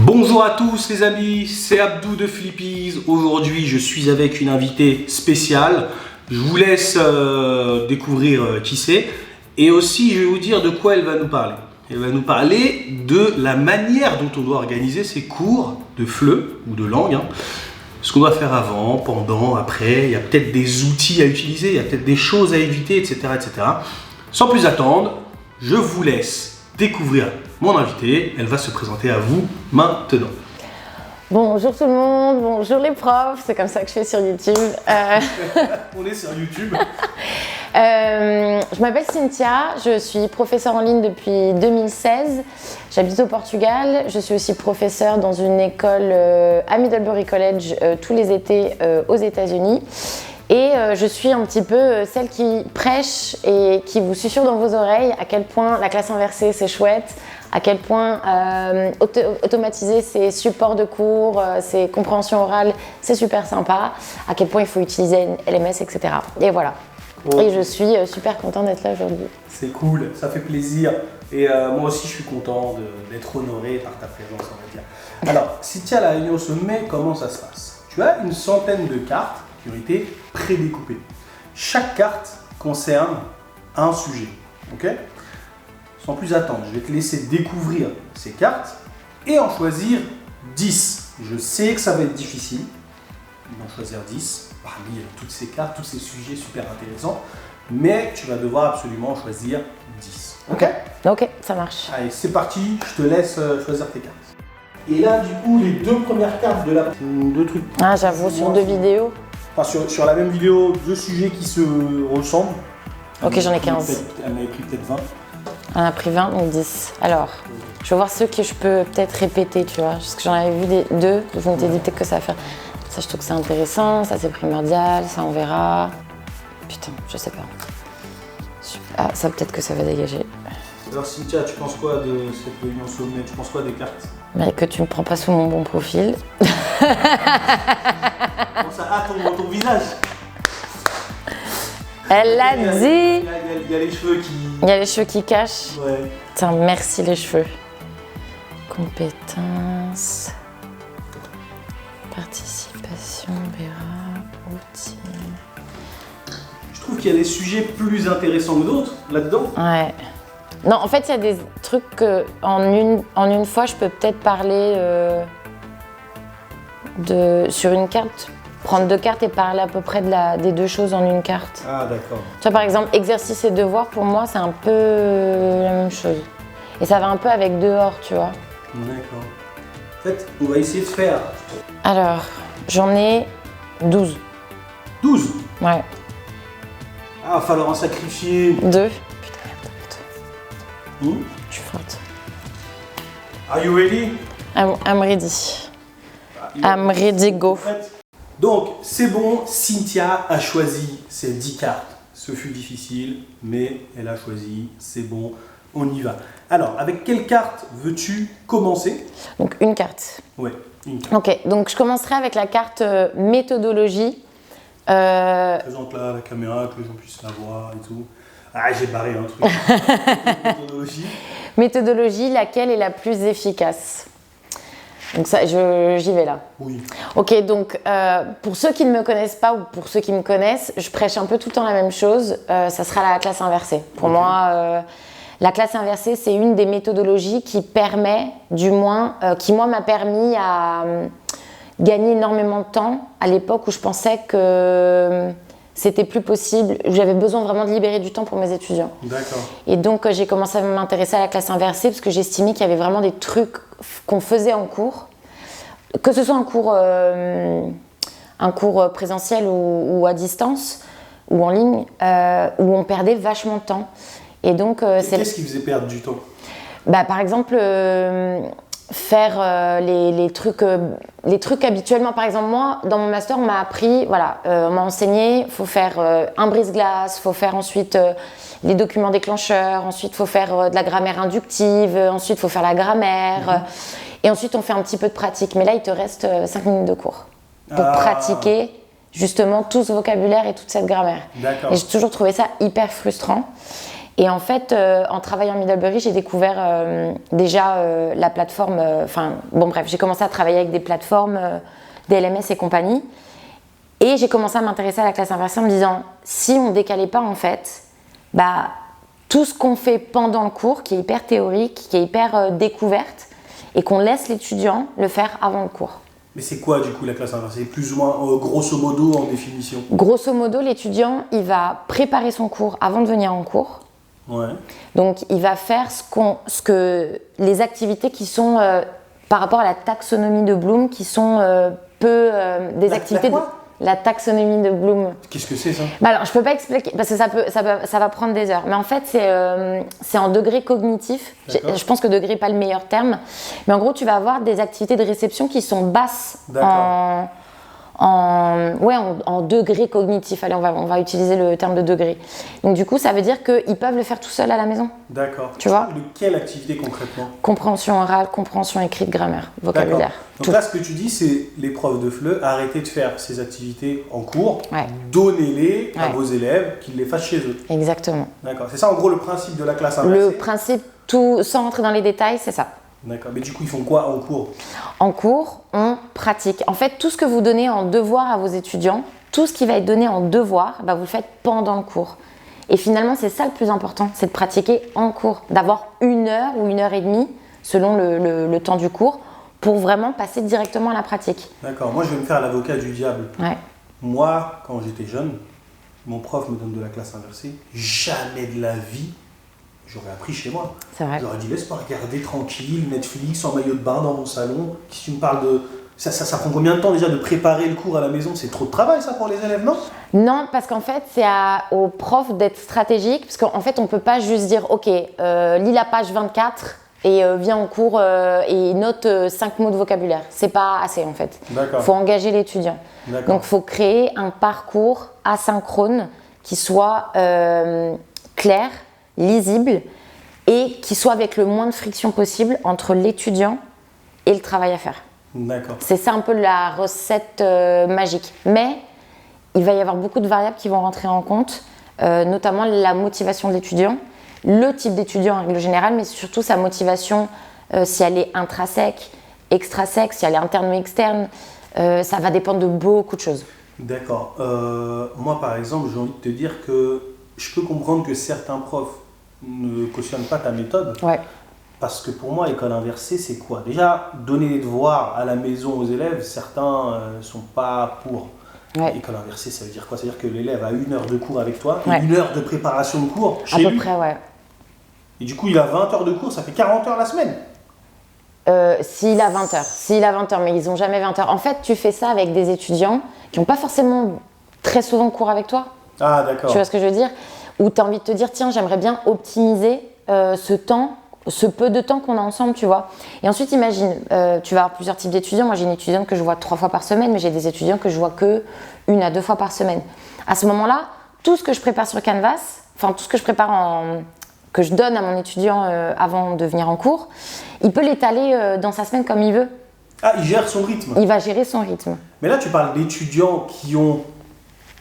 Bonjour à tous les amis, c'est Abdou de Flippies. Aujourd'hui je suis avec une invitée spéciale. Je vous laisse découvrir qui c'est. Et aussi je vais vous dire de quoi elle va nous parler. Elle va nous parler de la manière dont on doit organiser ses cours de FLE ou de langue. Ce qu'on doit faire avant, pendant, après. Il y a peut-être des outils à utiliser, il y a peut-être des choses à éviter, etc., etc. Sans plus attendre, je vous laisse découvrir mon invitée. Elle va se présenter à vous maintenant. Bonjour tout le monde, bonjour les profs, c'est comme ça que je fais sur YouTube. On est sur YouTube. Je m'appelle Cynthia, je suis professeure en ligne depuis 2016. J'habite au Portugal, je suis aussi professeure dans une école à Middlebury College tous les étés aux États-Unis. Et je suis un petit peu celle qui prêche et qui vous susurre dans vos oreilles à quel point la classe inversée c'est chouette, à quel point automatiser ses supports de cours, ses compréhensions orales, c'est super sympa, à quel point il faut utiliser LMS, etc. Et voilà. Oh. Et je suis super contente d'être là aujourd'hui. C'est cool, ça fait plaisir. Et moi aussi, je suis content d'être honoré par ta présence, on va dire. Alors, Cynthia, la réunion au sommet, comment ça se passe? Tu as une centaine de cartes qui ont été prédécoupées. Chaque carte concerne un sujet, ok? Sans plus attendre, je vais te laisser découvrir ces cartes et en choisir 10. Je sais que ça va être difficile d'en choisir 10 parmi toutes ces cartes, tous ces sujets super intéressants, mais tu vas devoir absolument choisir 10. Ok? Ok, ça marche. Allez, c'est parti, je te laisse choisir tes cartes. Et là, du coup, les deux premières cartes de la... Deux trucs. Ah, j'avoue, sur deux vidéos. Enfin, sur la même vidéo, deux sujets qui se ressemblent. Ok, j'en ai 15. Elle m'avait pris peut-être 20. On a pris 20 ou 10. Alors, je vais voir ceux que je peux peut-être répéter, tu vois. Parce que j'en avais vu deux, je m'étais dit peut-être que ça va faire. Ça, je trouve que c'est intéressant, ça c'est primordial, ça on verra. Putain, je sais pas. Ah, ça peut-être que ça va dégager. Alors Cynthia, tu penses quoi de cette réunion sommet? Tu penses quoi des cartes? Mais que tu me prends pas sous mon bon profil. Comment ça? Ah, ton visage. Elle l'a dit. Il y a les cheveux qui... Il y a les cheveux qui cachent. Ouais. Putain, merci les cheveux. Compétences. Participation, Béra, outils. Je trouve qu'il y a des sujets plus intéressants que d'autres là-dedans. Ouais. Non, en fait, il y a des trucs que en une fois, je peux peut-être parler sur une carte. Prendre deux cartes et parler à peu près des deux choses en une carte. Ah, d'accord. Tu vois, par exemple, exercice et devoir, pour moi, c'est un peu la même chose. Et ça va un peu avec dehors, tu vois. D'accord. En fait, on va essayer de faire... Alors, j'en ai 12. 12? Ouais. Ah, va falloir en sacrifier... 2. Putain, merde. Je suis forte. Are you ready? I'm ready. I'm ready, go. Donc, c'est bon, Cynthia a choisi ses 10 cartes. Ce fut difficile, mais elle a choisi, c'est bon, on y va. Alors, avec quelle carte veux-tu commencer? Donc, une carte. Ouais, une carte. Ok, donc je commencerai avec la carte méthodologie. Présente-la à la caméra, que les gens puissent la voir et tout. Ah, j'ai barré un truc. Méthodologie. Méthodologie, laquelle est la plus efficace? Donc ça, j'y vais là. Oui. Ok, donc pour ceux qui ne me connaissent pas ou pour ceux qui me connaissent, je prêche un peu tout le temps la même chose. Ça sera la classe inversée. Pour moi, la classe inversée, c'est une des méthodologies qui permet, du moins, qui moi m'a permis à gagner énormément de temps à l'époque où je pensais que c'était plus possible, où j'avais besoin vraiment de libérer du temps pour mes étudiants. D'accord. Et donc j'ai commencé à m'intéresser à la classe inversée parce que j'estimais qu'il y avait vraiment des trucs qu'on faisait en cours, que ce soit un cours présentiel ou à distance ou en ligne, où on perdait vachement de temps. Et donc qu'est-ce qui faisait perdre du temps? Bah, par exemple, faire les trucs habituellement. Par exemple, moi, dans mon master, on m'a appris, voilà, on m'a enseigné, il faut faire un brise-glace, il faut faire ensuite les documents déclencheurs, ensuite il faut faire de la grammaire inductive, ensuite il faut faire la grammaire, et ensuite on fait un petit peu de pratique. Mais là, il te reste 5 minutes de cours pour pratiquer justement tout ce vocabulaire et toute cette grammaire. D'accord. Et j'ai toujours trouvé ça hyper frustrant. Et en fait, en travaillant à Middlebury, j'ai découvert déjà la plateforme. J'ai commencé à travailler avec des plateformes, des LMS et compagnie. Et j'ai commencé à m'intéresser à la classe inversée en me disant, si on décalait pas en fait, tout ce qu'on fait pendant le cours, qui est hyper théorique, qui est hyper découverte, et qu'on laisse l'étudiant le faire avant le cours. Mais c'est quoi du coup la classe inversée? Plus ou moins grosso modo en définition? Grosso modo, l'étudiant, il va préparer son cours avant de venir en cours. Ouais. Donc, il va faire les activités qui sont par rapport à la taxonomie de Bloom, qui sont des activités. La taxonomie de Bloom. Qu'est-ce que c'est ça? Alors, je peux pas expliquer parce que ça va prendre des heures. Mais en fait, c'est en degré cognitif. Je pense que degré n'est pas le meilleur terme. Mais en gros, tu vas avoir des activités de réception qui sont basses en degré cognitif. Allez, on va utiliser le terme de degré. Donc du coup, ça veut dire qu'ils peuvent le faire tout seuls à la maison. D'accord. Tu vois? De quelle activité concrètement? Compréhension orale, compréhension écrite, grammaire, vocabulaire. D'accord. Donc là, ce que tu dis, c'est les profs de FLE, arrêtez de faire ces activités en cours, donnez-les à vos élèves, qu'ils les fassent chez eux. Exactement. D'accord. C'est ça en gros le principe de la classe inversée? Le principe, sans rentrer dans les détails, c'est ça. D'accord. Mais du coup, ils font quoi en cours? En cours, on pratique. En fait, tout ce que vous donnez en devoir à vos étudiants, tout ce qui va être donné en devoir, vous le faites pendant le cours. Et finalement, c'est ça le plus important, c'est de pratiquer en cours, d'avoir 1 heure ou 1 heure et demie, selon le temps du cours, pour vraiment passer directement à la pratique. D'accord. Moi, je vais me faire l'avocat du diable. Ouais. Moi, quand j'étais jeune, mon prof me donne de la classe inversée. Jamais de la vie, j'aurais appris chez moi. C'est vrai. J'aurais dit laisse-moi regarder tranquille, Netflix, en maillot de bain dans mon salon. Si tu me parles de... Ça prend combien de temps déjà de préparer le cours à la maison? C'est trop de travail ça pour les élèves, non? Non, parce qu'en fait, c'est au prof d'être stratégique. Parce qu'en fait, on ne peut pas juste dire ok, lis la page 24 et viens en cours et note 5 mots de vocabulaire. C'est pas assez en fait. D'accord. Il faut engager l'étudiant. D'accord. Donc, il faut créer un parcours asynchrone qui soit clair, lisible et qui soit avec le moins de friction possible entre l'étudiant et le travail à faire. D'accord. C'est ça un peu la recette magique. Mais il va y avoir beaucoup de variables qui vont rentrer en compte, notamment la motivation de l'étudiant, le type d'étudiant en règle générale, mais surtout sa motivation, si elle est intrinsèque, extrinsèque, si elle est interne ou externe. Ça va dépendre de beaucoup de choses. D'accord. Moi, par exemple, j'ai envie de te dire que je peux comprendre que certains profs ne cautionnent pas ta méthode. Ouais. Parce que pour moi, école inversée, c'est quoi? Déjà, donner des devoirs à la maison aux élèves, certains ne sont pas pour. Ouais. École inversée, ça veut dire quoi? Ça veut dire que l'élève a 1 heure de cours avec toi, et Ouais. 1 heure de préparation de cours chez À peu lui. près, ouais. Et du coup, il a 20 heures de cours, ça fait 40 heures la semaine. S'il a 20 heures. S'il a 20 heures, mais ils n'ont jamais 20 heures. En fait, tu fais ça avec des étudiants qui n'ont pas forcément très souvent cours avec toi. Ah, d'accord. Tu vois ce que je veux dire? Où tu as envie de te dire, tiens, j'aimerais bien optimiser ce peu de temps qu'on a ensemble, tu vois. Et ensuite, imagine, tu vas avoir plusieurs types d'étudiants. Moi, j'ai une étudiante que je vois 3 fois par semaine, mais j'ai des étudiants que je vois que 1 à 2 fois par semaine. À ce moment-là, tout ce que je prépare sur Canvas, enfin, tout ce que je prépare que je donne à mon étudiant avant de venir en cours, il peut l'étaler dans sa semaine comme il veut. Ah, il gère son rythme. Il va gérer son rythme. Mais là, tu parles d'étudiants qui ont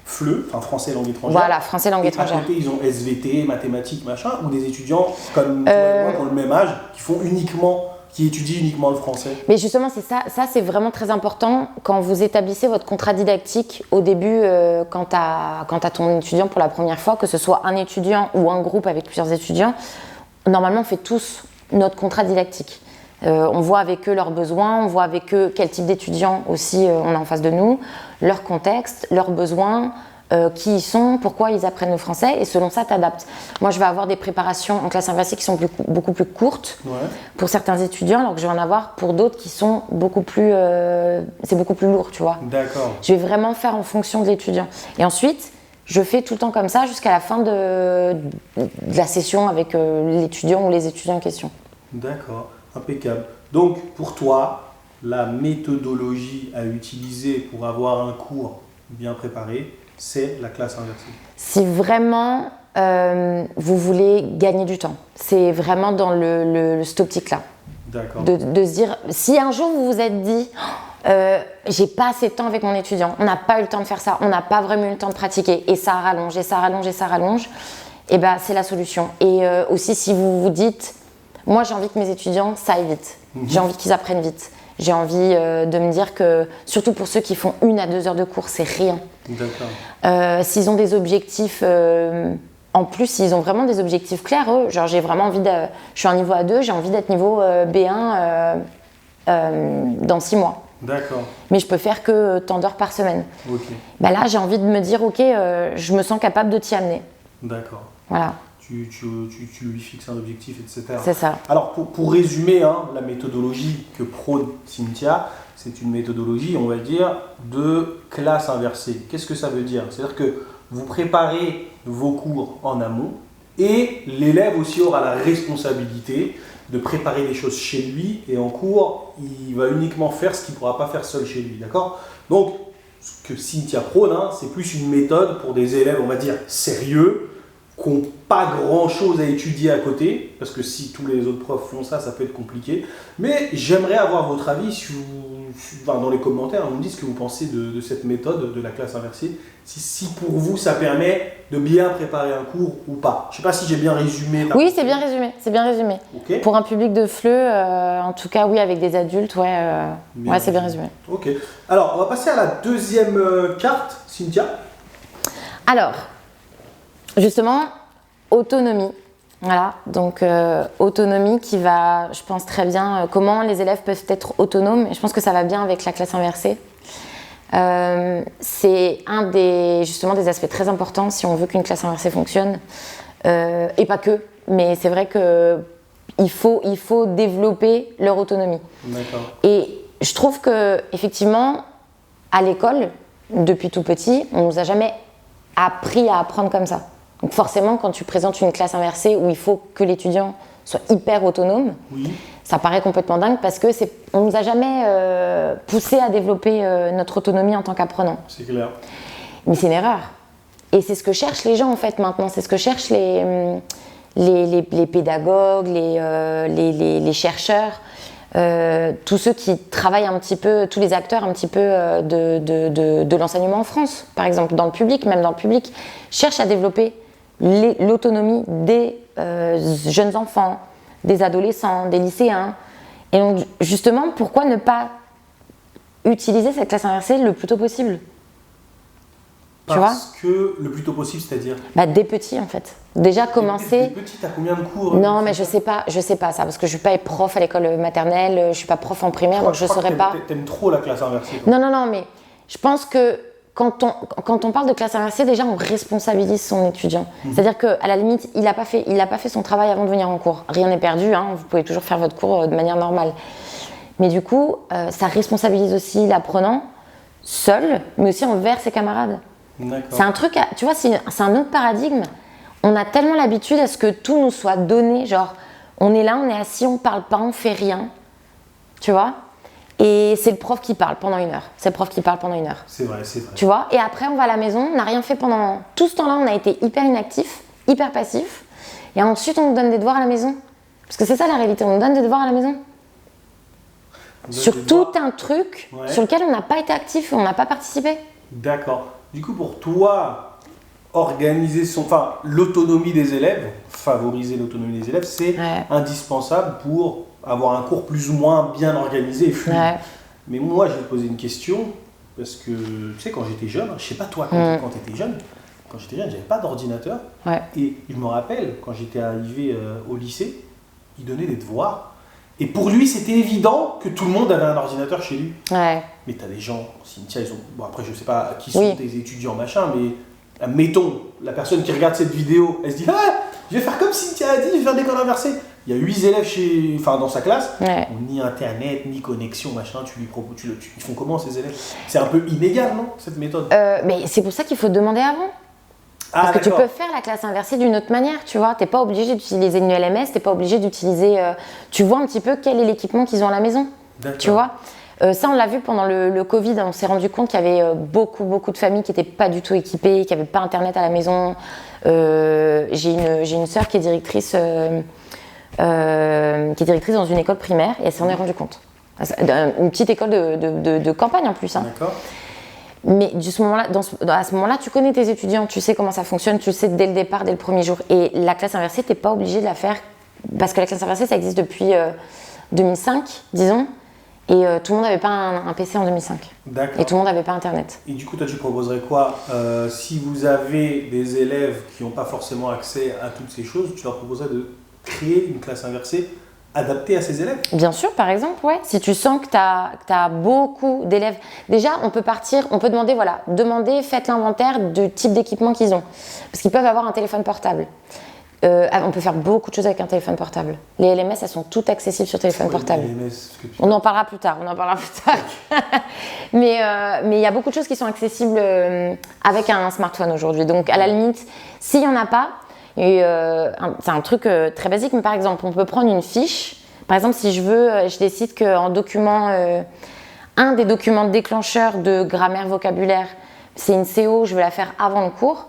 FLE, enfin français langue étrangère. Voilà, français langue Et étrangère. à côté, ils ont SVT, mathématiques, machin, ou des étudiants comme toi et moi qui ont le même âge, qui étudient uniquement le français. Mais justement, c'est ça c'est vraiment très important quand vous établissez votre contrat didactique au début, quand tu as ton étudiant pour la première fois, que ce soit un étudiant ou un groupe avec plusieurs étudiants. Normalement, on fait tous notre contrat didactique. On voit avec eux leurs besoins, on voit avec eux quel type d'étudiants aussi on a en face de nous, leur contexte, leurs besoins, qui ils sont, pourquoi ils apprennent le français, et selon ça, tu adaptes. Moi, je vais avoir des préparations en classe inversée qui sont beaucoup plus courtes pour certains étudiants, alors que je vais en avoir pour d'autres qui sont beaucoup plus lourd, tu vois. D'accord. Je vais vraiment faire en fonction de l'étudiant. Et ensuite, je fais tout le temps comme ça jusqu'à la fin de la session avec l'étudiant ou les étudiants en question. D'accord, impeccable. Donc, pour toi, la méthodologie à utiliser pour avoir un cours bien préparé, c'est la classe inversée. Si vraiment vous voulez gagner du temps, c'est vraiment dans cette optique-là. D'accord. De se dire, si un jour vous vous êtes dit, j'ai pas assez de temps avec mon étudiant, on n'a pas eu le temps de faire ça, on n'a pas vraiment eu le temps de pratiquer, et ça rallonge, et ça rallonge, et ça rallonge, et ben, c'est la solution. Et aussi, si vous vous dites, moi j'ai envie que mes étudiants, ça aille vite. J'ai envie qu'ils apprennent vite. J'ai envie de me dire que, surtout pour ceux qui font 1 à 2 heures de cours, c'est rien. D'accord. S'ils ont des objectifs, en plus, s'ils ont vraiment des objectifs clairs, eux, genre j'ai vraiment envie je suis en niveau A2, j'ai envie d'être niveau B1 dans 6 mois. D'accord. Mais je peux faire que tant d'heures par semaine. Ok. Bah là, j'ai envie de me dire, ok, je me sens capable de t'y amener. D'accord. Voilà. Tu lui fixes un objectif, etc. C'est ça. Alors, pour résumer, la méthodologie que prône Cynthia, c'est une méthodologie, on va dire, de classe inversée. Qu'est-ce que ça veut dire? C'est-à-dire que vous préparez vos cours en amont et l'élève aussi aura la responsabilité de préparer les choses chez lui et en cours, il va uniquement faire ce qu'il ne pourra pas faire seul chez lui. D'accord? Donc, ce que Cynthia prône, c'est plus une méthode pour des élèves, on va dire, sérieux, qui n'ont pas grand-chose à étudier à côté, parce que si tous les autres profs font ça, ça peut être compliqué. Mais j'aimerais avoir votre avis dans les commentaires, vous me dites ce que vous pensez de cette méthode de la classe inversée, si pour vous ça permet de bien préparer un cours ou pas. Je ne sais pas si j'ai bien résumé. Oui, c'est bien résumé, c'est bien résumé. Okay. Pour un public de FLE, en tout cas, oui, avec des adultes, c'est bien résumé. Ok. Alors, on va passer à la deuxième carte, Cynthia. Alors, justement, autonomie. Voilà, donc autonomie qui va, je pense très bien, comment les élèves peuvent être autonomes. Et je pense que ça va bien avec la classe inversée. C'est justement des aspects très importants si on veut qu'une classe inversée fonctionne. Et pas que, mais c'est vrai qu'il faut développer leur autonomie. D'accord. Et je trouve qu'effectivement, à l'école, depuis tout petit, on ne nous a jamais appris à apprendre comme ça. Donc forcément, quand tu présentes une classe inversée où il faut que l'étudiant soit hyper autonome, oui. Ça paraît complètement dingue parce que on nous a jamais poussé à développer notre autonomie en tant qu'apprenant. C'est clair. Mais c'est une erreur. Et c'est ce que cherchent les gens en fait maintenant. C'est ce que cherchent les pédagogues, les chercheurs, tous ceux qui travaillent un petit peu, tous les acteurs un petit peu de l'enseignement en France, par exemple, dans le public, même dans le public, cherchent à développer l'autonomie des jeunes enfants, des adolescents, des lycéens. Et donc, justement, pourquoi ne pas utiliser cette classe inversée le plus tôt possible? Parce que le plus tôt possible, c'est-à-dire dès petit, en fait. Déjà commencer. Dès petit, t'as combien de cours? Non, mais je sais pas ça, parce que je suis pas prof à l'école maternelle, je suis pas prof en primaire, donc je saurais pas. T'aimes trop la classe inversée. Non, mais je pense que quand on parle de classe inversée, déjà on responsabilise son étudiant. C'est-à-dire qu'à la limite, il a pas fait son travail avant de venir en cours. Rien n'est perdu, vous pouvez toujours faire votre cours de manière normale. Mais du coup, ça responsabilise aussi l'apprenant seul, mais aussi envers ses camarades. C'est un truc, tu vois, c'est un autre paradigme. On a tellement l'habitude à ce que tout nous soit donné, genre on est là, on est assis, on parle pas, on fait rien, tu vois. Et c'est le prof qui parle pendant 1 heure. C'est le prof qui parle pendant 1 heure. C'est vrai. Tu vois, et après on va à la maison, on n'a rien fait pendant tout ce temps-là, on a été hyper inactif, hyper passif. Et ensuite on nous donne des devoirs à la maison. Parce que c'est ça la réalité, on nous donne des devoirs à la maison. Sur tout un truc sur lequel on n'a pas été actif, on n'a pas participé. D'accord. Du coup, pour toi, organiser l'autonomie des élèves, favoriser l'autonomie des élèves, c'est indispensable pour avoir un cours plus ou moins bien organisé et fluide. Mais moi, je vais te poser une question, parce que, tu sais, quand j'étais jeune, je sais pas toi, quand tu étais jeune, j'avais pas d'ordinateur. Et je me rappelle, quand j'étais arrivé au lycée, il donnait des devoirs. Et pour lui, c'était évident que tout le monde avait un ordinateur chez lui. Mais tu as des gens, Cynthia, après je sais pas qui sont tes étudiants, machin, mais mettons, la personne qui regarde cette vidéo, elle se dit « Ah, je vais faire comme Cynthia a dit, je vais faire des cours inversés ». Il y a 8 élèves dans sa classe, ni internet, ni connexion, machin, ils font comment ces élèves? C'est un peu inégal, non, cette méthode? Mais c'est pour ça qu'il faut demander avant. Parce que tu peux faire la classe inversée d'une autre manière, tu vois. T'es pas obligé d'utiliser une LMS, t'es pas obligé d'utiliser... tu vois un petit peu quel est l'équipement qu'ils ont à la maison, tu vois. Ça, on l'a vu pendant le Covid, on s'est rendu compte qu'il y avait beaucoup de familles qui n'étaient pas du tout équipées, qui n'avaient pas Internet à la maison. J'ai une sœur qui est directrice dans une école primaire et elle s'en est rendue compte. Une petite école de campagne en plus. D'accord. Mais à ce moment-là, tu connais tes étudiants, tu sais comment ça fonctionne, tu sais dès le départ, dès le premier jour. Et la classe inversée, tu n'es pas obligé de la faire parce que la classe inversée, ça existe depuis 2005, disons. Et tout le monde n'avait pas un PC en 2005. D'accord. Et tout le monde n'avait pas Internet. Et du coup, toi, tu proposerais quoi si vous avez des élèves qui n'ont pas forcément accès à toutes ces choses, tu leur proposerais de créer une classe inversée adaptée à ces élèves? Bien sûr, par exemple, ouais. Si tu sens que tu as beaucoup d'élèves, déjà, on peut demander, faites l'inventaire du type d'équipement qu'ils ont. Parce qu'ils peuvent avoir un téléphone portable. On peut faire beaucoup de choses avec un téléphone portable. Les LMS, elles sont toutes accessibles sur téléphone portable. On en parlera plus tard. Mais il y a beaucoup de choses qui sont accessibles avec un smartphone aujourd'hui. Donc, à la limite, s'il n'y en a pas, c'est un truc très basique, mais par exemple, on peut prendre une fiche. Par exemple, si je décide qu'en document, un des documents déclencheurs de grammaire vocabulaire, c'est une CO, je veux la faire avant le cours.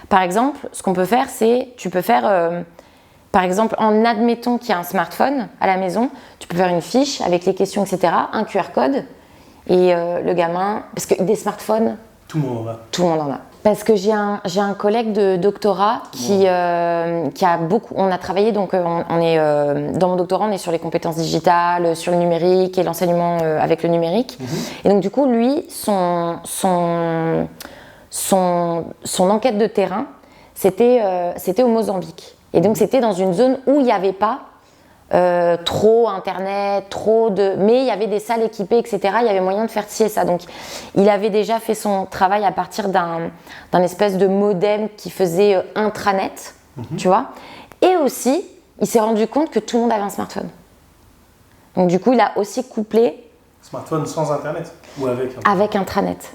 Par exemple, ce qu'on peut faire, c'est, tu peux faire, par exemple, en admettant qu'il y a un smartphone à la maison, tu peux faire une fiche avec les questions, etc., un QR code, et le gamin, parce que des smartphones, tout le monde en a. Tout le monde en a. Parce que j'ai un collègue de doctorat qui a beaucoup, on a travaillé, donc on est, dans mon doctorat, on est sur les compétences digitales, sur le numérique et l'enseignement avec le numérique. Et donc du coup, lui, son enquête de terrain, c'était au Mozambique. Et donc, c'était dans une zone où il n'y avait pas trop Internet, mais il y avait des salles équipées, etc. Il y avait moyen de faire ci et ça. Donc, il avait déjà fait son travail à partir d'un espèce de modem qui faisait intranet, tu vois. Et aussi, il s'est rendu compte que tout le monde avait un smartphone. Donc, du coup, il a aussi couplé... Smartphone sans Internet ou avec Internet? Avec intranet.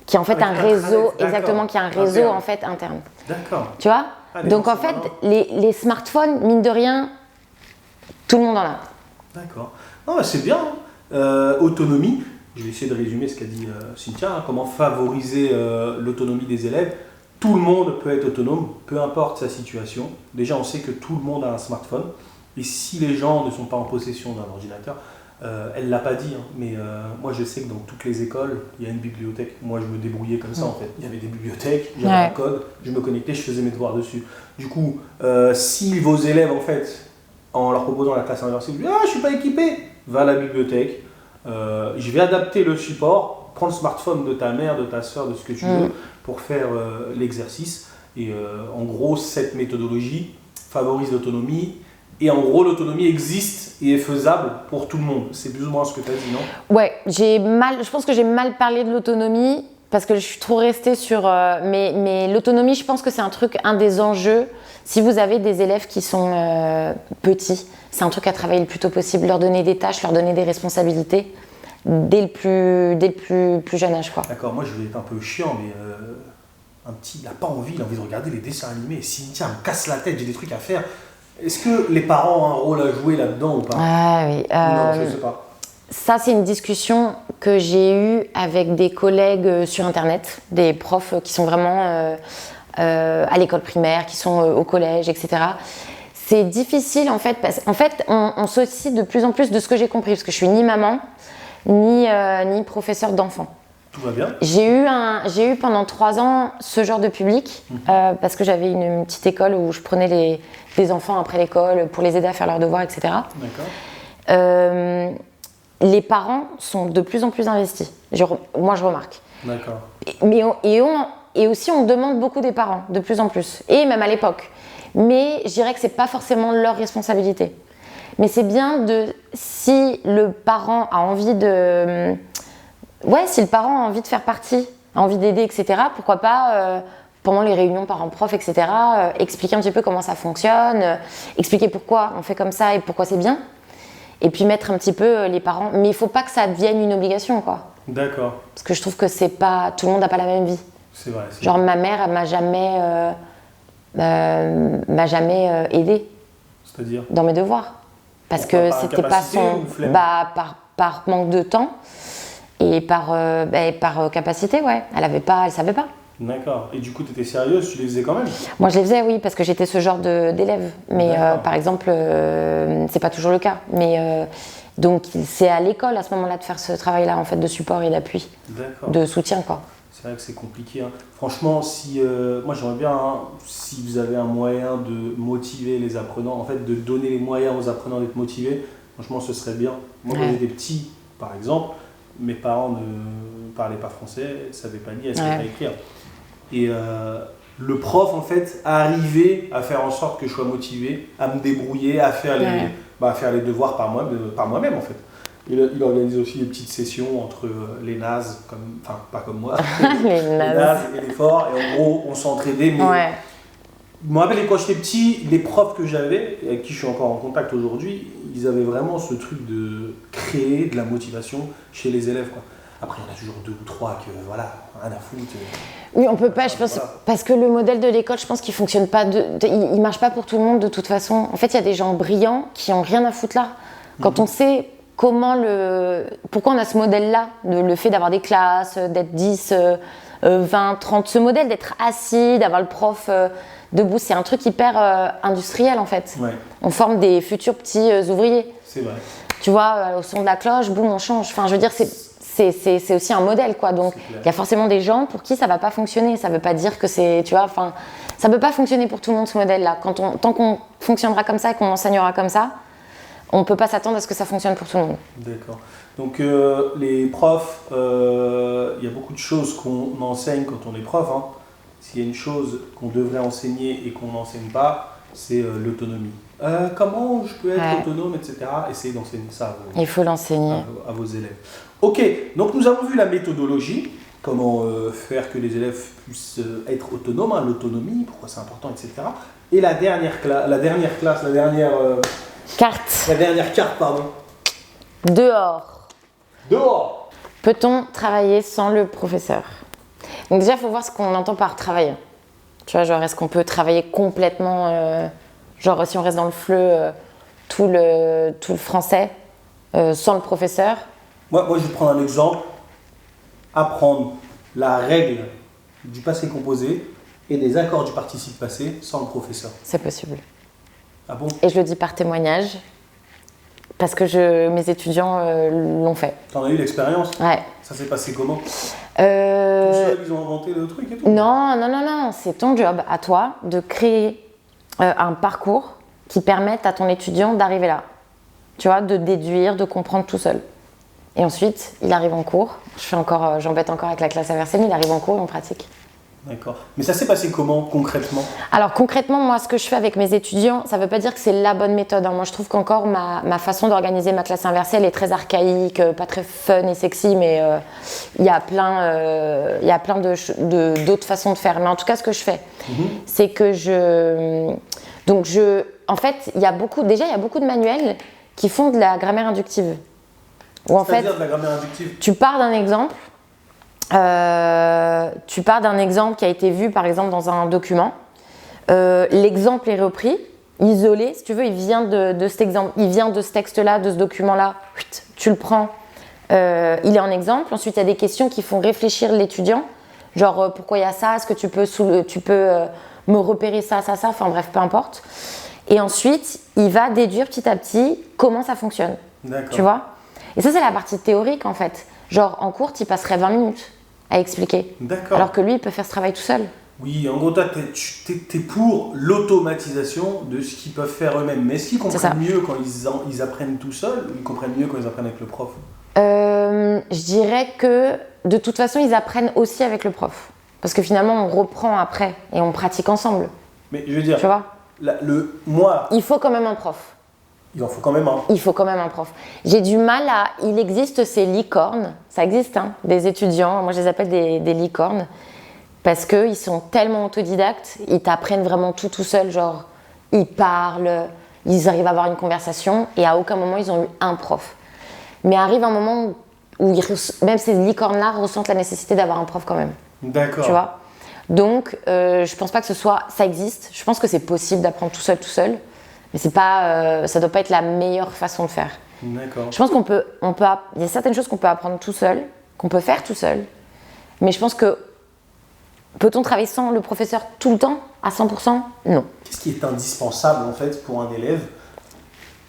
Qui est en fait un réseau, exactement, qui est un réseau en fait interne. D'accord. Tu vois? Donc en fait, les smartphones, mine de rien, tout le monde en a. D'accord. Non, bah, c'est bien. Autonomie. Je vais essayer de résumer ce qu'a dit Cynthia. Comment favoriser l'autonomie des élèves. Tout le monde peut être autonome, peu importe sa situation. Déjà, on sait que tout le monde a un smartphone. Et si les gens ne sont pas en possession d'un ordinateur, elle ne l'a pas dit, hein, mais moi je sais que dans toutes les écoles, il y a une bibliothèque. Moi je me débrouillais comme ça en fait. Il y avait des bibliothèques, j'avais un code, je me connectais, je faisais mes devoirs dessus. Du coup, si vos élèves en fait, en leur proposant la classe inversée, vous disent « Ah, je suis pas équipé !» Va à la bibliothèque, je vais adapter le support, prends le smartphone de ta mère, de ta soeur, de ce que tu veux, pour faire l'exercice. Et en gros, cette méthodologie favorise l'autonomie. Et en gros, l'autonomie existe et est faisable pour tout le monde. C'est plus ou moins ce que tu as dit, non? Ouais, je pense que j'ai mal parlé de l'autonomie parce que je suis trop restée sur... mais l'autonomie, je pense que c'est un des enjeux. Si vous avez des élèves qui sont petits, c'est un truc à travailler le plus tôt possible. Leur donner des tâches, leur donner des responsabilités dès le plus jeune âge, quoi. D'accord, moi je vais être un peu chiant, mais un petit, il n'a pas envie, il a envie de regarder les dessins animés. Cynthia me casse la tête, j'ai des trucs à faire. Est-ce que les parents ont un rôle à jouer là-dedans ou pas? Ah oui. Non, je ne sais pas. Ça, c'est une discussion que j'ai eue avec des collègues sur Internet, des profs qui sont vraiment à l'école primaire, qui sont au collège, etc. C'est difficile en fait, parce qu'en fait, on s'associe de plus en plus de ce que j'ai compris, parce que je suis ni maman, ni professeur d'enfants. Tout va bien. J'ai eu pendant 3 ans ce genre de public, parce que j'avais une petite école où je prenais des enfants après l'école pour les aider à faire leurs devoirs, etc. D'accord. Les parents sont de plus en plus investis. Moi, je remarque. D'accord. Et aussi, on demande beaucoup des parents, de plus en plus. Et même à l'époque. Mais je dirais que c'est pas forcément leur responsabilité. Mais c'est bien si le parent a envie de... si le parent a envie de faire partie, a envie d'aider, etc., pourquoi pas, pendant les réunions parents-prof, etc., expliquer un petit peu comment ça fonctionne, expliquer pourquoi on fait comme ça et pourquoi c'est bien. Et puis mettre un petit peu les parents... Mais il ne faut pas que ça devienne une obligation, quoi. D'accord. Parce que je trouve que c'est pas... Tout le monde n'a pas la même vie. C'est vrai. Genre, ma mère, elle m'a jamais aidée. C'est-à-dire? Dans mes devoirs. Parce que c'était pas son... par manque de temps et par capacité, ouais. Elle savait pas. D'accord. Et du coup, tu étais sérieuse, tu les faisais quand même? Moi, je les faisais, oui, parce que j'étais ce genre d'élève. Mais par exemple, c'est pas toujours le cas. Mais donc, c'est à l'école à ce moment-là de faire ce travail-là, en fait, de support et d'appui, de soutien, quoi. C'est vrai que c'est compliqué. Hein. Franchement, si moi j'aimerais bien, hein, si vous avez un moyen de motiver les apprenants, en fait de donner les moyens aux apprenants d'être motivés, franchement ce serait bien. Moi quand j'étais petit, par exemple, mes parents ne parlaient pas français, ne savaient pas lire, ne savaient pas écrire. Et le prof en fait arrivait à faire en sorte que je sois motivé, à me débrouiller, à faire les devoirs par moi-même en fait. Il organise aussi des petites sessions entre les nazes, enfin pas comme moi, les nazes et les forts, et en gros on s'entraidait. Mais je me rappelle quand j'étais petit, les profs que j'avais, avec qui je suis encore en contact aujourd'hui, ils avaient vraiment ce truc de créer de la motivation chez les élèves, quoi. Après, il y en a toujours 2 ou 3 que voilà, rien à foutre. Oui, on peut pas, je pense, parce que le modèle de l'école, je pense qu'il fonctionne pas, il marche pas pour tout le monde de toute façon. En fait, il y a des gens brillants qui ont rien à foutre là. Quand on sait pourquoi on a ce modèle-là, le fait d'avoir des classes, d'être 10, 20, 30, ce modèle d'être assis, d'avoir le prof debout, c'est un truc hyper industriel en fait. Ouais. On forme des futurs petits ouvriers. C'est vrai. Tu vois, au son de la cloche, boum, on change. Enfin, je veux dire, c'est aussi un modèle, quoi. Donc, il y a forcément des gens pour qui ça va pas fonctionner. Ça veut pas dire que c'est, tu vois, enfin, ça peut pas fonctionner pour tout le monde, ce modèle-là. Tant qu'on fonctionnera comme ça et qu'on enseignera comme ça, on peut pas s'attendre à ce que ça fonctionne pour tout le monde. D'accord. Donc, les profs, il y a beaucoup de choses qu'on enseigne quand on est prof. Hein. S'il y a une chose qu'on devrait enseigner et qu'on n'enseigne pas, c'est l'autonomie. Comment je peux être autonome, etc. Essayez d'enseigner ça il faut l'enseigner à vos élèves. Ok, donc nous avons vu la méthodologie, comment faire que les élèves puissent être autonomes, hein, l'autonomie, pourquoi c'est important, etc. Et la dernière carte, pardon. Dehors. Peut-on travailler sans le professeur? Donc déjà, il faut voir ce qu'on entend par travailler. Tu vois, genre, est-ce qu'on peut travailler complètement, genre si on reste dans le FLE, tout le français, sans le professeur? Moi, je vais prendre un exemple. Apprendre la règle du passé composé et des accords du participe passé sans le professeur. C'est possible. Ah bon? Et je le dis par témoignage, parce que mes étudiants l'ont fait. T'en as eu l'expérience? Ouais. Ça s'est passé comment? Tout seuls, ils ont inventé le truc et tout? Non. C'est ton job, à toi, de créer un parcours qui permette à ton étudiant d'arriver là. Tu vois, de déduire, de comprendre tout seul. Et ensuite, il arrive en cours. J'embête encore avec la classe inversée, mais il arrive en cours et on pratique. D'accord. Mais ça s'est passé comment, concrètement? Alors, concrètement, moi, ce que je fais avec mes étudiants, ça ne veut pas dire que c'est la bonne méthode. Hein. Moi, je trouve qu'encore ma façon d'organiser ma classe inversée, elle est très archaïque, pas très fun et sexy, mais il y a plein d'autres façons de faire. Mais en tout cas, ce que je fais, c'est que en fait, il y a beaucoup de manuels qui font de la grammaire inductive. C'est-à-dire de la grammaire inductive? Tu pars d'un exemple qui a été vu par exemple dans un document. L'exemple est repris, isolé, si tu veux, il vient de cet exemple, il vient de ce texte-là, de ce document-là. Tu le prends, il est en exemple. Ensuite, il y a des questions qui font réfléchir l'étudiant, genre pourquoi il y a ça, est-ce que tu peux me repérer ça, enfin bref, peu importe. Et ensuite, il va déduire petit à petit comment ça fonctionne. D'accord. Tu vois? Et ça, c'est la partie théorique en fait. Genre en cours, tu passerais 20 minutes à expliquer. D'accord. Alors que lui, il peut faire ce travail tout seul. Oui, en gros, toi, t'es pour l'automatisation de ce qu'ils peuvent faire eux-mêmes. Mais est-ce qu'ils comprennent mieux quand ils apprennent tout seuls ou ils comprennent mieux quand ils apprennent avec le prof? Je dirais que de toute façon, ils apprennent aussi avec le prof. Parce que finalement, on reprend après et on pratique ensemble. Mais je veux dire, tu vois, il faut quand même un prof. Il en faut quand même un. Il faut quand même un prof. J'ai du mal il existe ces licornes, ça existe, hein, des étudiants, moi je les appelle des licornes, parce qu'ils sont tellement autodidactes, ils t'apprennent vraiment tout seul, genre ils parlent, ils arrivent à avoir une conversation et à aucun moment ils ont eu un prof. Mais arrive un moment où même ces licornes-là ressentent la nécessité d'avoir un prof quand même. D'accord. Tu vois? Donc je pense pas que ça existe, je pense que c'est possible d'apprendre tout seul. Mais c'est pas, ça doit pas être la meilleure façon de faire. D'accord. Je pense il y a certaines choses qu'on peut apprendre tout seul, qu'on peut faire tout seul. Mais je pense que peut-on travailler sans le professeur tout le temps, à 100%? Non. Qu'est-ce qui est indispensable en fait pour un élève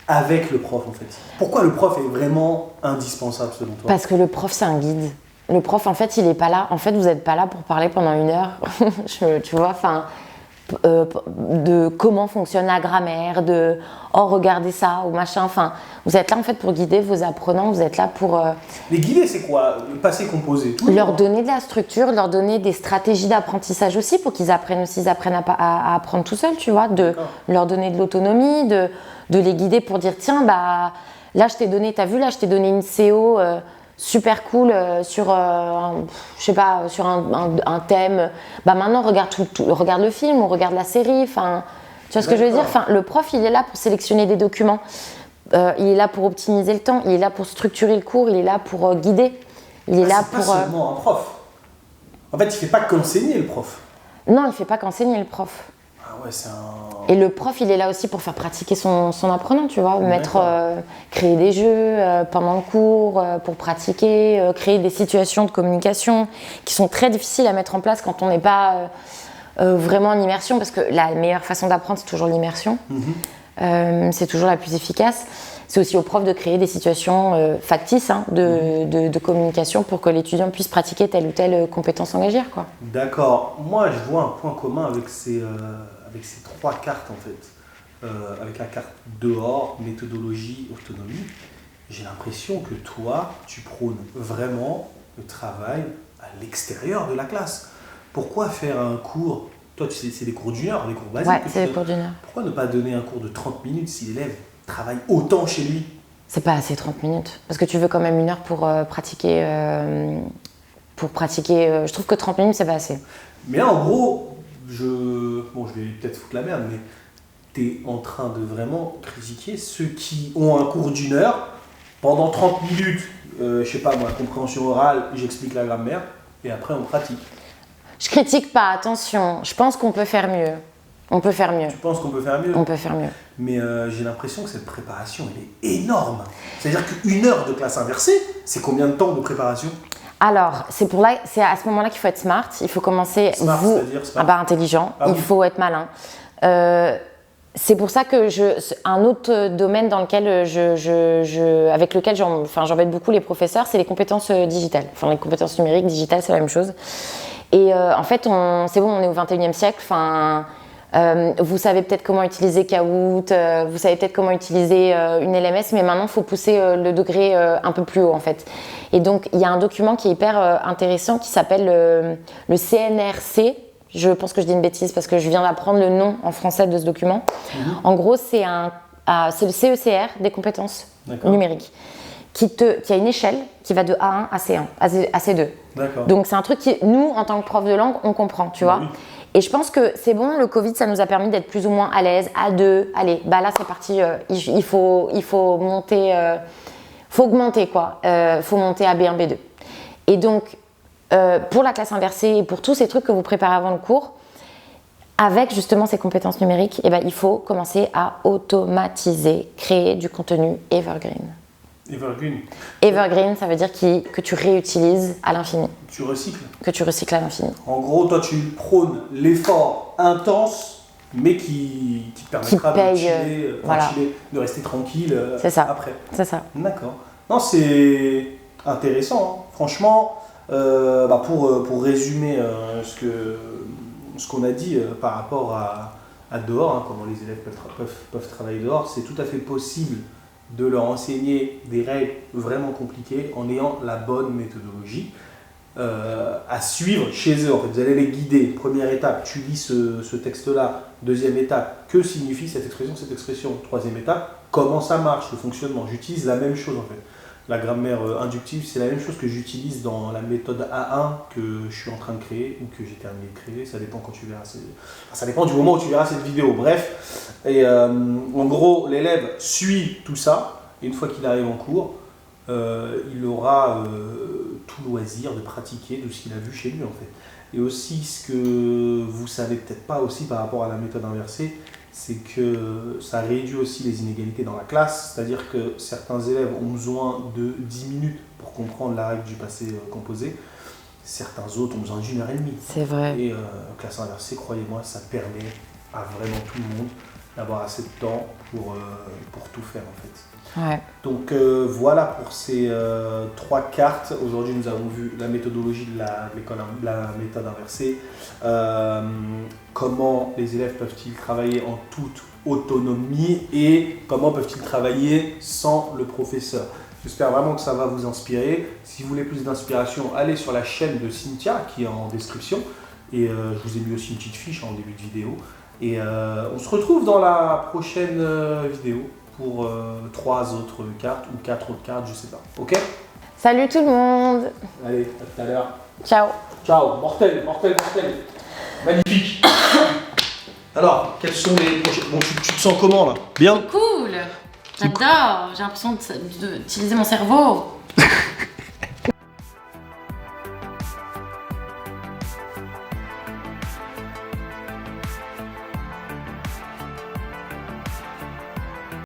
avec le prof en fait? Pourquoi le prof est vraiment indispensable selon toi? Parce que le prof c'est un guide. Le prof, en fait, il est pas là. En fait, vous n'êtes pas là pour parler pendant 1 heure. Tu vois, enfin, de comment fonctionne la grammaire, de oh regardez ça ou machin. Enfin, vous êtes là en fait pour guider vos apprenants. Vous êtes là pour Les guider, c'est quoi? Le passé composé, tout. leur donner de la structure, leur donner des stratégies d'apprentissage aussi pour qu'ils apprennent aussi, à apprendre tout seuls, tu vois, de leur donner de l'autonomie, de les guider pour dire tiens bah là je t'ai donné, t'as vu là je t'ai donné une CO super cool sur je sais pas sur un thème. Bah maintenant regarde le film ou regarde la série. Enfin, tu vois ce que je veux dire. Enfin, le prof il est là pour sélectionner des documents. Il est là pour optimiser le temps. Il est là pour structurer le cours. Il est là pour guider. Il est là pour. C'est pas seulement un prof. En fait, il fait pas qu'enseigner le prof. Non, il fait pas qu'enseigner le prof. Ah ouais, c'est un. Et le prof, il est là aussi pour faire pratiquer son apprenant, tu vois, créer des jeux pendant le cours pour pratiquer, créer des situations de communication qui sont très difficiles à mettre en place quand on n'est pas vraiment en immersion, parce que la meilleure façon d'apprendre, c'est toujours l'immersion. C'est toujours la plus efficace. C'est aussi au prof de créer des situations factices de communication pour que l'étudiant puisse pratiquer telle ou telle compétence langagière, quoi. D'accord. Moi, je vois un point commun avec ces 3 cartes, en fait. Avec la carte dehors, méthodologie, autonomie. J'ai l'impression que toi, tu prônes vraiment le travail à l'extérieur de la classe. Pourquoi faire un cours? Toi, c'est des cours d'1 heure, des cours basiques. Ouais, c'est des cours d'1 heure. Pourquoi ne pas donner un cours de 30 minutes si l'élève travaille autant chez lui? C'est pas assez 30 minutes. Parce que tu veux quand même 1 heure pour pratiquer. Je trouve que 30 minutes, c'est pas assez. Mais là, en gros, je vais peut-être foutre la merde, mais tu es en train de vraiment critiquer ceux qui ont un cours d'1 heure pendant 30 minutes. Je sais pas, moi, compréhension orale, j'explique la grammaire, et après, on pratique. Je critique pas, attention. Je pense qu'on peut faire mieux. On peut faire mieux. Tu penses qu'on peut faire mieux? On peut faire mieux. Mais j'ai l'impression que cette préparation, elle est énorme. C'est-à-dire qu'1 heure de classe inversée, c'est combien de temps de préparation? Alors, c'est à ce moment-là qu'il faut être smart. Il faut commencer. Smart, c'est-à-dire smart. Intelligent. Il faut être malin. C'est pour ça que un autre domaine dans lequel avec lequel j'embête beaucoup les professeurs, c'est les compétences digitales. Enfin, les compétences numériques, digitales, c'est la même chose. Et en fait, c'est bon, on est au 21e siècle. Enfin, vous savez peut-être comment utiliser Kahoot, vous savez peut-être comment utiliser une LMS, mais maintenant, il faut pousser le degré un peu plus haut, en fait. Et donc, il y a un document qui est hyper intéressant qui s'appelle le CNRC. Je pense que je dis une bêtise parce que je viens d'apprendre le nom en français de ce document. En gros, c'est le CECR des compétences numériques qui a une échelle qui va de A1 à C1, à C2. D'accord. Donc, c'est un truc qui, nous, en tant que prof de langue, on comprend, tu vois. Et je pense que c'est bon, le Covid, ça nous a permis d'être plus ou moins à l'aise. A2, allez, bah là, c'est parti, il faut monter, faut augmenter, quoi. Faut monter à B1, B2. Et donc, pour la classe inversée et pour tous ces trucs que vous préparez avant le cours, avec justement ces compétences numériques, eh ben, il faut commencer à automatiser, créer du contenu evergreen. Evergreen, ça veut dire que tu réutilises à l'infini. Tu recycles. Que tu recycles à l'infini. En gros, toi, tu prônes l'effort intense, mais qui te permettra de chiller, de rester tranquille après. C'est ça. D'accord. Non, c'est intéressant. Hein. Franchement, pour résumer ce qu'on a dit par rapport à dehors, hein, comment les élèves peuvent travailler dehors, c'est tout à fait possible de leur enseigner des règles vraiment compliquées en ayant la bonne méthodologie à suivre chez eux. En fait, vous allez les guider. Première étape, tu lis ce texte-là. Deuxième étape, que signifie cette expression? Troisième étape, comment ça marche, le fonctionnement. J'utilise la même chose en fait. La grammaire inductive, c'est la même chose que j'utilise dans la méthode A1 que je suis en train de créer ou que j'ai terminé de créer. Ça dépend quand tu verras. Ça dépend du moment où tu verras cette vidéo. Bref, et en gros, l'élève suit tout ça. Et une fois qu'il arrive en cours, il aura tout loisir de pratiquer de ce qu'il a vu chez lui en fait. Et aussi, ce que vous savez peut-être pas aussi par rapport à la méthode inversée, c'est que ça réduit aussi les inégalités dans la classe, c'est-à-dire que certains élèves ont besoin de 10 minutes pour comprendre la règle du passé composé, certains autres ont besoin d'1 heure et demie. C'est vrai. Et classe inversée, croyez-moi, ça permet à vraiment tout le monde d'avoir assez de temps pour tout faire en fait. Ouais. Donc voilà pour ces 3 cartes. Aujourd'hui, nous avons vu la méthodologie de la méthode inversée. Comment les élèves peuvent-ils travailler en toute autonomie et comment peuvent-ils travailler sans le professeur. J'espère vraiment que ça va vous inspirer. Si vous voulez plus d'inspiration, allez sur la chaîne de Cynthia qui est en description. Et je vous ai mis aussi une petite fiche en début de vidéo. Et on se retrouve dans la prochaine vidéo pour 3 autres cartes ou 4 autres cartes, je sais pas. Ok? Salut tout le monde. Allez, à tout à l'heure. Ciao. Ciao, mortel, mortel, mortel. Magnifique. Alors, quels sont les prochains... Bon, tu te sens comment là? Bien? Cool. J'adore. J'ai l'impression d'utiliser mon cerveau.